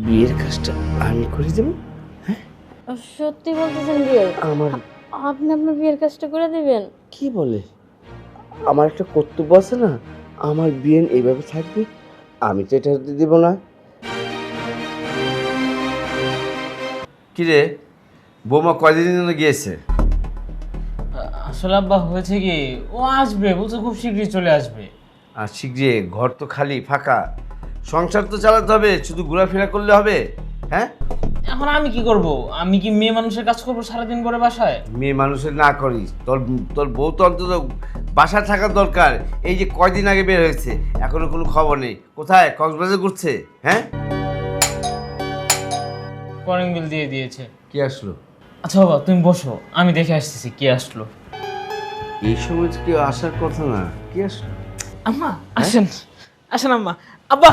বিয়ের কাজটা আমি করে দেব। হ্যাঁ, সত্যি বলতেছেন বিয়ে? আমার আপনি আপনার বিয়ের কাজটা করে দিবেন? কি বলে, আমার একটা কর্তব্য আছে না, আমার বিয়ে এইভাবে থাকবে, আমি তো এটা হতে দেব না। কিরে, বৌমা কয়দিনের জন্য গিয়েছে? আসলে আব্বা হয়েছে কি, ও আসবে বলছে, খুব শীঘ্রই চলে আসবে। আর শিগগিরি, ঘর তো খালি ফাঁকা, সংসার তো চালাতে হবে, শুধু ঘোরাফেরা করলে হবে? হ্যাঁ, এখন আমি কি করব? আমি কি মেয়ে মানুষের কাজ করবো সারাদিন পরে বাসায়? মেয়ে মানুষের না করিস, তোর তোর বউ তো অন্তত বাসায় থাকার দরকার। এই যে কয়দিন আগে বের হয়েছে, এখনো কোনো খবর নেই, কোথায় কক্সবাজার ঘুরছে? হ্যাঁ, কলিং বিল দিয়ে দিয়েছে। কি আসলো? আচ্ছা বাবা তুমি বসো, আমি দেখে আসতেছি কি আসলো। এই সময় তো কেউ আসার কথা না, কি আসলো? আম্মা আসেন, আসেন আম্মা। আব্বা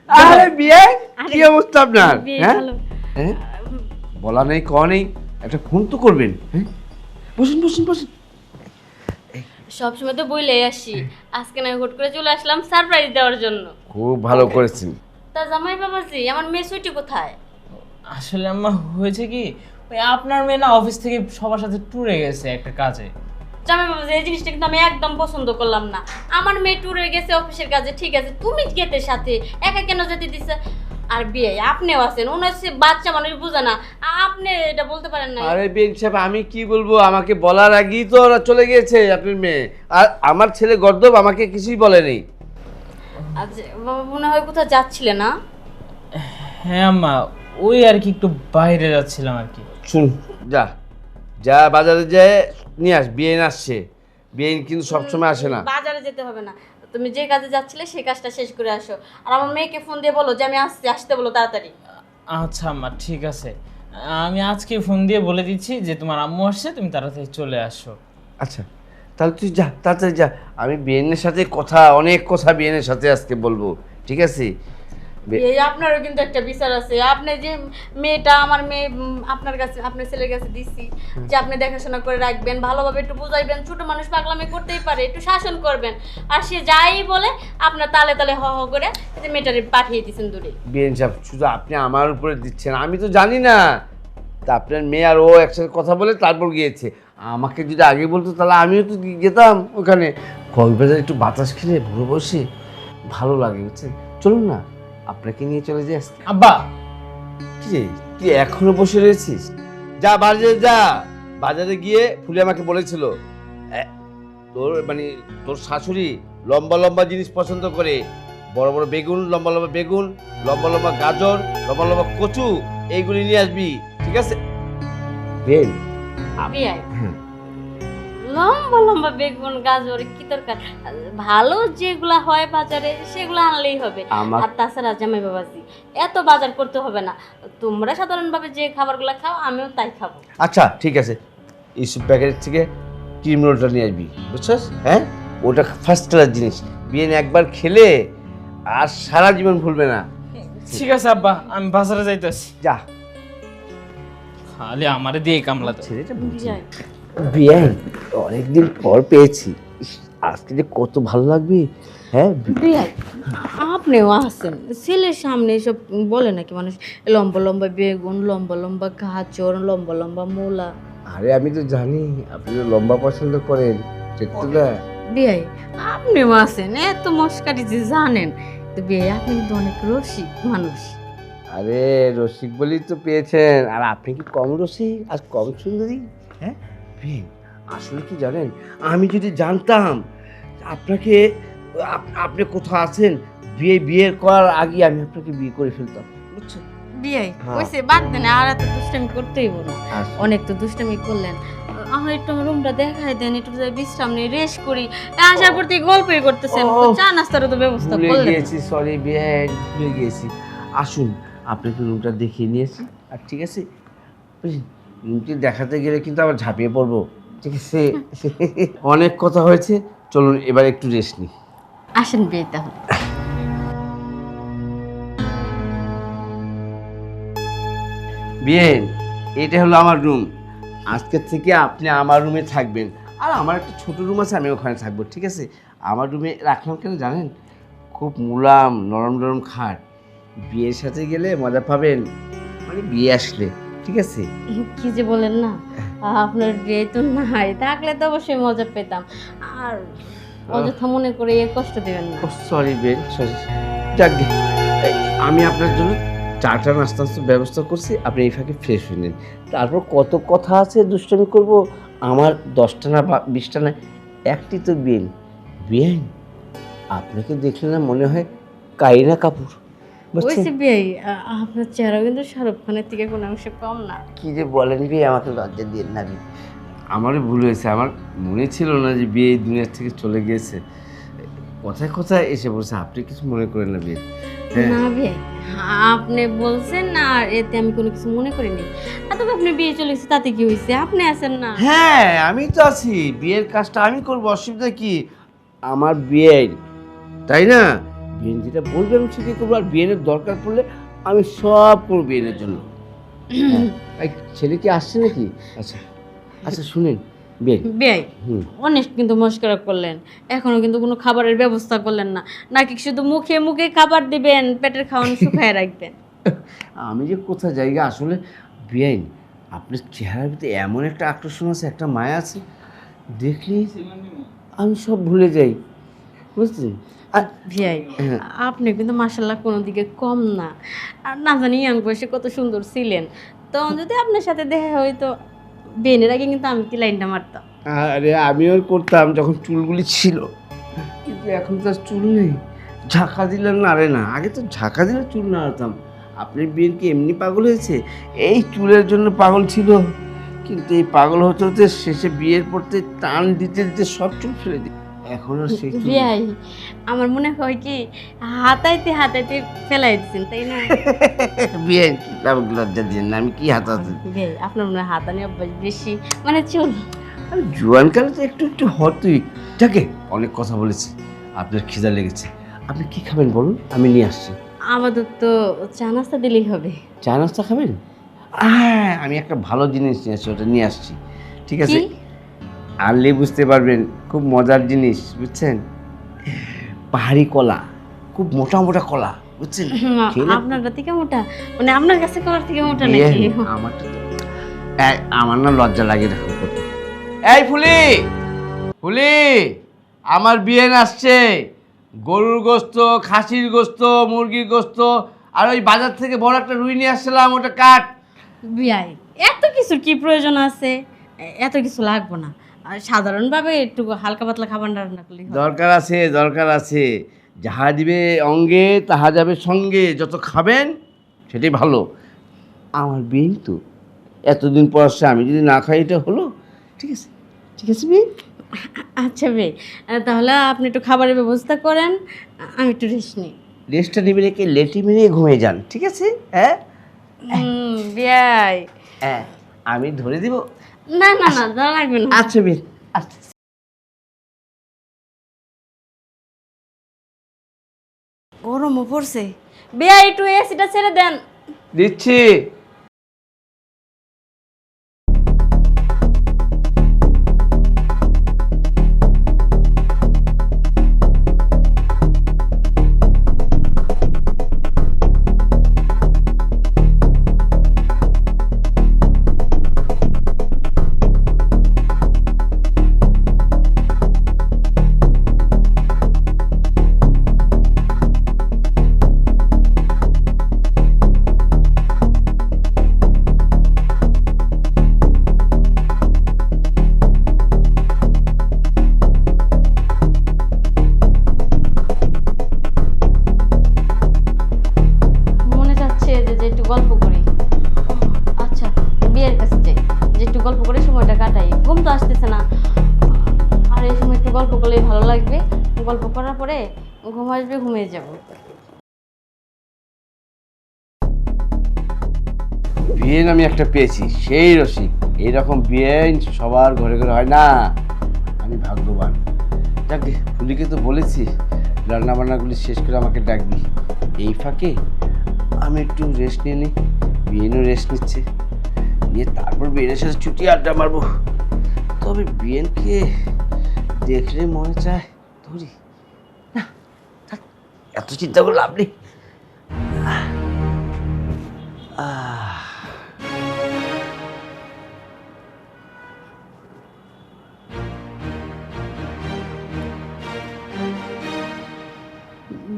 আরে বিয়ে, কি অবস্থা আপনার? বিয়ে হ্যাঁ ভালো। হ্যাঁ, বলা নেই ক নেই, একটা ফোন তো করবেন। হ্যাঁ, বসুন বসুন বসুন। সবসময় তো বইলেই আসি, আজকে না হুট করে চলে আসলাম সারপ্রাইজ দেওয়ার জন্য। খুব ভালো করেছেন। তা জামাই বাবাজি, আমার মেয়ে সুইটি কোথায়? আসলে আম্মা হয়েছে কি, ওই আপনার মেয়ে না অফিস থেকে সবার সাথে ট্যুরে গেছে একটা কাজে। জামাই বাবাজি, এই জিনিসটা কিন্তু আমি একদম পছন্দ করলাম না। আমার মেয়ে ট্যুরে গেছে অফিসের কাজে, ঠিক আছে, তুমি গেতে সাথে একা কেন যেতে দিছে? আর বিয়ে আপনিও আছেন, ওনার সে বাচ্চা মানুষ বুঝে না, আপনি এটা বলতে পারেন না? আরে বেন সাহেব, আমি কি বলবো, আমাকে বলার আগেই তো ওরা চলে গিয়েছে আপনার মেয়ে। আর আমার ছেলে গর্দব আমাকে কিছুই বলেনি। আজ বাবা মনে হয় কোথাও যাচ্ছিলে না? হ্যাঁ আম্মা, ওই আর কি একটু বাইরে যাচ্ছিলাম আর কি। শুন, যা যা বাজারে যেয়ে নিয়ে আস, বিয়ে আসছে। বিয়ে কিন্তু সবসময় আসে না। বাজারে যেতে হবে না, তুমি যে কাজে যাচ্ছিলে সেই কাজটা শেষ করে আসো। আর আমার মেয়েকে ফোন দিয়ে বলো যে আমি আসছি, আসতে বলো তাড়াতাড়ি। আচ্ছা আম্মা ঠিক আছে, আমি আজকে ফোন দিয়ে বলে দিচ্ছি যে তোমার আম্মু আসছে, তুমি তাড়াতাড়ি চলে আসো। আচ্ছা, তাহলে তুই যা, তাড়াতাড়ি যা। আমি বিয়েনের সাথে কথা, অনেক কথা বিয়েনের সাথে আজকে বলবো, ঠিক আছে? এই আপনারও কিন্তু একটা বিচার আছে। আপনি যে মেয়েটা, আমার মেয়ে আপনার কাছে, আপনার ছেলের কাছে দিছি যে আপনি দেখাশোনা করে রাখবেন, ভালোভাবে একটু বুঝাইবেন, ছোট মানুষ পাগলামি করতেই পারে, একটু শাসন করবেন। আর সে যাই বলে আপনার তালে তালে হ হ করে এই যে মেয়েটারে পাঠিয়ে দিয়েছেন দূরে। বিয়েন সাহেব, শুধু আপনি আমার উপরে দিচ্ছেন, আমি তো জানি না। তা আপনার মেয়ে আর ও একসাথে কথা বলে তারপর গিয়েছে। আমাকে যদি আগে বলতো তাহলে আমিও তো যেতাম ওখানে। কক্সবাজার একটু বাতাস খেলে ভুলে বসে ভালো লাগে, বুঝছেন? চলুন না, আপনাকে নিয়ে চলে যাই আজকে। আব্বা কি রে, তুই এখনো বসে রয়েছিস? যা বাজারে যা, বাজারে গিয়ে ফুলে আমাকে বলেছিল তোর মানে তোর শাশুড়ি লম্বা লম্বা জিনিস পছন্দ করে, বড় বড় বেগুন, লম্বা লম্বা বেগুন, লম্বা লম্বা গাজর, লম্বা লম্বা কচু, এইগুলি নিয়ে আসবি, ঠিক আছে? বেন, বিয়াই লম্বা লম্বা বেগুন গাজর কি দরকার? ভালো যেগুলা হয় বাজারে সেগুলো আনলেই হবে। আমার- আর তাছাড়া জামাই বাবাজি, এত বাজার করতে হবে না। তোমরা সাধারণভাবে যে খাবারগুলো খাও আমিও তাই খাবো। আচ্ছা ঠিক আছে, এইসব প্যাকেট থেকে ক্রিম রোলটা নিয়ে আসবি, বুঝছস? হ্যাঁ, ওটা ফার্স্ট ক্লাস জিনিস, বিয়ে একবার খেলে আর সারা জীবন ভুলবে না। ঠিক আছে আব্বা, আমি বাজারে যাইতেছি। যা। খালি আমারে দিয়ে কামলাতে। ছেলেটা বিয়াই বিয়ে অনেকদিন পর পেয়েছি, ইস, আজকে যে কত ভালো লাগবে। হ্যাঁ, বিয়াই আপনিও আছেন, ছেলের সামনে এসব বলে নাকি মানুষ? লম্বা লম্বা বেগুন, লম্বা লম্বা গাজর, লম্বা লম্বা মূলা। আরে আমি তো জানি আপনি তো লম্বা পছন্দ করেন, চেট্টুদা। বিয়াই আপনিও আছেন, এত মস্কারি যে জানেন। তো বিয়াই আপনি কিন্তু অনেক রসিক মানুষ। আরে রসিক বলেই তো পেয়েছেন, আর আপনি কি কম রসিক আর কম সুন্দরী? হ্যাঁ বিয়ে, আসলে কি জানেন, আমি যদি জানতাম আপনাকে আপনি কোথাও আছেন, বিয়ের করার আগে আমি আপনাকে বিয়ে করে ফেলতাম, বুঝছেন? বিয়াই হ্যাঁ। কইছে বাদ দেন, আর এত দুষ্টামি করতেই বলো। আচ্ছা। অনেক তো দুষ্টামি করলেন, আমার একটু আমার রুমটা দেখাই দেন, একটু যাই বিশ্রাম নেই, রেস্ট করি। আসার পর থেকে গল্পই করতেছেন, ও, তো চা নাস্তারও তো ব্যবস্থা ভুলে করলেন। গিয়েছি, সরি বিয়ে, ভুলে গিয়েছি। আসুন, আপনাকে রুমটা দেখিয়ে নিয়েছি, আর ঠিক আছে, রুমটি দেখাতে গেলে কিন্তু আবার ঝাঁপিয়ে পড়বো, ঠিক আছে? অনেক কথা হয়েছে, চলুন এবার একটু রেস্ট নিই। আসেন বিয়ে তাহলে। বিয়েন, এটা হলো আমার রুম, আজকের থেকে আপনি আমার রুমে থাকবেন। আর আমার একটা ছোট রুম আছে, আমি ওখানে থাকবো, ঠিক আছে? আমার রুমে রাখলাম কেন জানেন, খুব মুলাম নরম নরম খাট, বিয়ের সাথে গেলে মজা পাবেন, মানে বিয়ে আসলে, ঠিক আছে? কি যে বলেন না, আপনার বিয়ে তো নাই, থাকলে তো অবশ্যই মজা পেতাম। আর অযথা মনে করে এ কষ্ট দেবেন না। Sorry Ben, sorry. যাক গে, আমি আপনার জন্য চাটা নাস্তা ব্যবস্থা করছি, আপনি এই ফাঁকে ফ্রেশ হয়ে নিন। তারপর কত কথা আছে দুষ্টামি করব, আমার 10টা না 20টা না, একটি তো বেন। বেন, আপনাকে দেখলে না মনে হয় কারিনা কাপুর, বুঝছেন? ওইসে বিয়ে, আপনার চেহারা কিন্তু শাহরুখ খানের থেকে কোনো অংশে কম না। কি যে বলেন বিয়ে, আমাকে লজ্জা দিয়ে না বিয়ে। আমারও ভুল হয়েছে, আমার মনে ছিল না যে বিয়ে এই দুনিয়া থেকে চলে গিয়েছে। কথায় কথায় এসে বলছে, আপনি কিছু মনে করেন না বিয়ে। হ্যাঁ, না বিয়ে, আপনি বলছেন না, আর এতে আমি কোনো কিছু মনে করিনি। তবে আপনি বিয়ে চলে গেছে, তাতে কি হয়েছে? আপনি আছেন না। হ্যাঁ, আমি তো আছি, বিয়ের কাজটা আমি করবো, অসুবিধা কি? আমার বিয়ের, তাই না? বিয়েন যেটা বলবে আমি ঠিকই করবো, আর বিয়ের দরকার পড়লে আমি সব করবো বিয়ের জন্য। এই ছেলে কি আসছে নাকি? আচ্ছা আচ্ছা, শুনেন বিয়ে, বিয়ে হুম, অনেক কিন্তু মস্করা করলেন, এখনো কিন্তু কোনো খাবারের ব্যবস্থা করলেন না, নাকি শুধু মুখে মুখে খাবার দিবেন, পেটের খাওয়ান শুকায় রাখবেন? আমি যে কোথায় জায়গা আসলে বিয়াইন, আপনার চেহারার ভিতরে এমন একটা আকর্ষণ আছে, একটা মায়া আছে, দেখলেই আমি সব ভুলে যাই, বুঝলেন? আর ভিয়াই, হ্যাঁ। আপনি কিন্তু মাশাল্লাহ কোনো দিকে কম না। আর না জানি ইয়াং বয়সে কত সুন্দর ছিলেন, তো যদি আপনার সাথে দেখা হইতো, বেনের আগে কিন্তু আমি কি লাইনটা মারতাম। আরে আমিও করতাম যখন চুলগুলি ছিল, কিন্তু এখন তো আর চুল নেই, ঝাঁকা দিলে নাড়ে না। আগে তো ঝাঁকা দিলে চুল নাড়াতাম। আপনার বিয়ের কি এমনি পাগল হয়েছে? এই চুলের জন্য পাগল ছিল, কিন্তু এই পাগল হতে হতে শেষে বিয়ের পড়তে টান দিতে দিতে সব চুল ফেলে দিই। এখন আর সেই চুল নেই। ভিয়াই, আমার মনে হয় কি হাতাইতে হাতাইতে ফেলাই দিচ্ছেন, তাই না? বিয়ে কি আমাকে লজ্জা দিয়ে না, আমি কি হাতাতে? ভিয়াই, আপনার মনে হয় হাতানি অভ্যাস বেশি, মানে চুল। আমি জোয়ানকালে তো একটু একটু হতই। যাকে অনেক কথা বলেছি, আপনার খিদা লেগেছে, আপনি কি খাবেন বলুন, আমি নিয়ে আসছি। আমাদের তো চা নাস্তা দিলেই হবে। চা নাস্তা খাবেন? হ্যাঁ, আমি একটা ভালো জিনিস নিয়ে আসছি, ওটা নিয়ে আসছি, ঠিক আছে? কি? আনলে বুঝতে পারবেন, খুব মজার জিনিস, বুঝছেন? পাহাড়ি কলা, খুব মোটা মোটা কলা, বুঝছেন? খেলে আপনারটা থেকে মোটা, মানে আপনার কাছে কলার থেকে মোটা বিয়ে, নাকি? আমারটা তো আমার না লজ্জা লাগে এরকম করতে। এই ফুলি, ফুলি, আমার বিয়ে আসছে, গরুর গোস্ত, খাসির গোস্ত, মুরগির গোস্ত, আর ওই বাজার থেকে বড় একটা রুই নিয়ে আসছিলাম, ওটা কাট। বিয়াই, এত কিছু কি প্রয়োজন আছে? এত কিছু লাগবে না, আর সাধারণভাবে একটু হালকা পাতলা খাবার রান্না করলেই হবে। দরকার আছে, দরকার আছে, যাহা দিবে অঙ্গে তাহা যাবে সঙ্গে, যত খাবেন সেটাই ভালো। আমার বিয়ে তো এতদিন পর আসছে, আমি যদি না খাই এটা হলো? ঠিক আছে, ঠিক আছে বিয়ে। আচ্ছা বে, তাহলে আপনি একটু খাবারের ব্যবস্থা করেন, আমি একটু রেস্ট নিই। রেস্টটা নেবে রেখে লেটি মেরে ঘুমিয়ে যান, ঠিক আছে? হ্যাঁ বিয়াই, হ্যাঁ, আমি ধরে দিব। না না না, যা লাগবে না। আচ্ছা বিয়ে, আচ্ছা। গরমও পড়ছে, বিয়াই একটু এসিটা ছেড়ে দেন। দিচ্ছি। মনে যাচ্ছে যে একটু গল্প করি। আচ্ছা, বিয়ের কাছে যাই, যে একটু গল্প করে সময়টা কাটাই, ঘুম তো আসতেছে না, আর এই সময় একটু গল্প করলেই ভালো লাগবে। গল্প করার পরে ঘুম আসবে, ঘুমিয়ে যাব। বিয়ে আমি একটা পেয়েছি, সেই রসিক। এইরকম বিয়ে সবার ঘরে ঘরে হয় না, আমি ভাগ্যবান। যাকে ফুলিকে তো বলেছি রান্নাবান্নাগুলি শেষ করে আমাকে ডাকবি। এই ফাঁকে আমি একটু রেস্ট নিয়ে নিই, বিয়েনও রেস্ট নিচ্ছে, নিয়ে তারপর বিয়েনের সাথে ছুটি আড্ডা মারবো। তবে বিয়েনকে দেখলে মনে চায় ধরি না, থাক, এত চিন্তা করে লাভ নেই। আহ,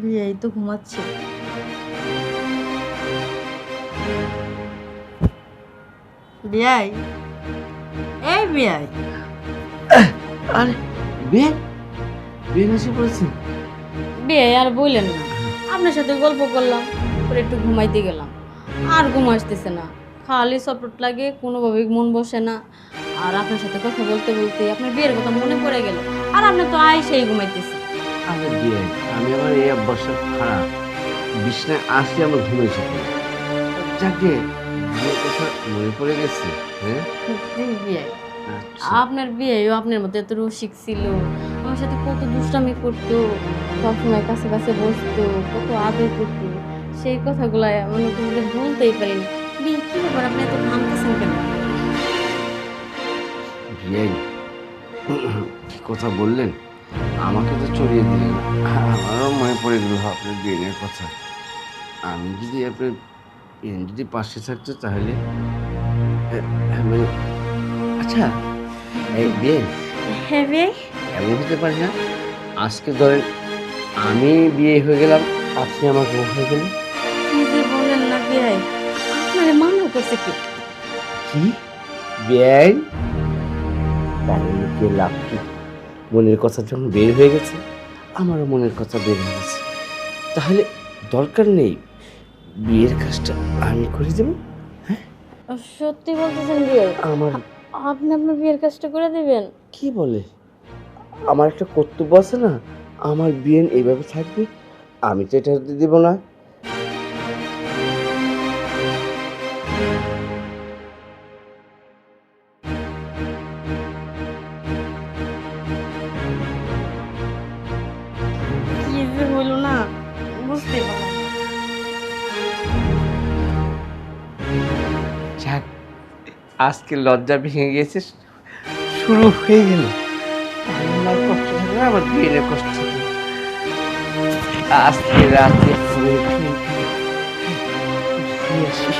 বিয়াই তো ঘুমাচ্ছে। বিয়াই, এই বিয়াই, আরে বিয়ে বিয়ে এসে পড়েছে। বিয়াই আর বললেন না, আপনার সাথে গল্প করলাম, পরে একটু ঘুমাইতে গেলাম, আর ঘুম আসতেছে না, খালি সপট লাগে, কোনোভাবেই মন বসে না। আর আপনার সাথে কথা বলতে বলতে আপনার বিয়ের কথা মনে পড়ে গেল, আর আপনি তো আইসেই ঘুমাইতেছি। আরে বিয়ে আমি আমার এই অভ্যাসটা খারাপ, বিছনায় আসলে আমার ঘুম এসে পড়ে। যাকে বিয়ের কথা মনে পড়ে গেছে। হ্যাঁ বিয়াই, আচ্ছা। আপনার বিয়েও আপনার মতো এত রসিক ছিল, আমার সাথে কত দুষ্টামি করতো, সবসময় কাছে কাছে বসতো, কত আদর করতো, সেই কথাগুলো মনে করে ভুলতেই পারিনি। বিয়ে কি ব্যাপার, আপনি এত ঘামতেছেন কেন? বিয়ে কি কথা বললেন, আমাকে তো চড়িয়ে দিলেন, আমারও মনে পড়ে গেল আপনার বিয়ের কথা। আমি যদি আপনার বিয়ে যদি পাশে থাকতো তাহলে মানে আচ্ছা এই বিয়ে হ্যাঁ বিয়াই, এমন হতে পারে না আজকে ধরেন আমি বিয়ে হয়ে গেলাম, আপনি আমার বউ হয়ে গেলেন। কি যে বলেন না বিয়াই, আপনারে মান্য করছে কি? কি বেআইন? তাহলে লুকিয়ে লাভ কি? মনের কথা যখন বের হয়ে গেছে, আমারও মনের কথা বের হয়ে গেছে, তাহলে দরকার নেই বিয়ের কাজটা আমি করে দেব। সত্যি বলতেছেন বিয়াই, আমার আপনি আপনার বিয়ের কাজটা করে দিবেন? কি বলে, আমার একটা কর্তব্য আছে না, আমার বিয়ে এইভাবে থাকবে, আমি তো এটা হতে দেবো না। কি যে হলো না, বুঝতে পারলাম না। যাক, আজকে লজ্জা ভেঙে গেছে, শুরু হয়ে গেল। আমার কষ্ট থাকবে না, আমার বিয়ের কষ্ট থাকবে। আজকে রাতে ফুলের খেয়ে খেয়ে শুয়ে আসি।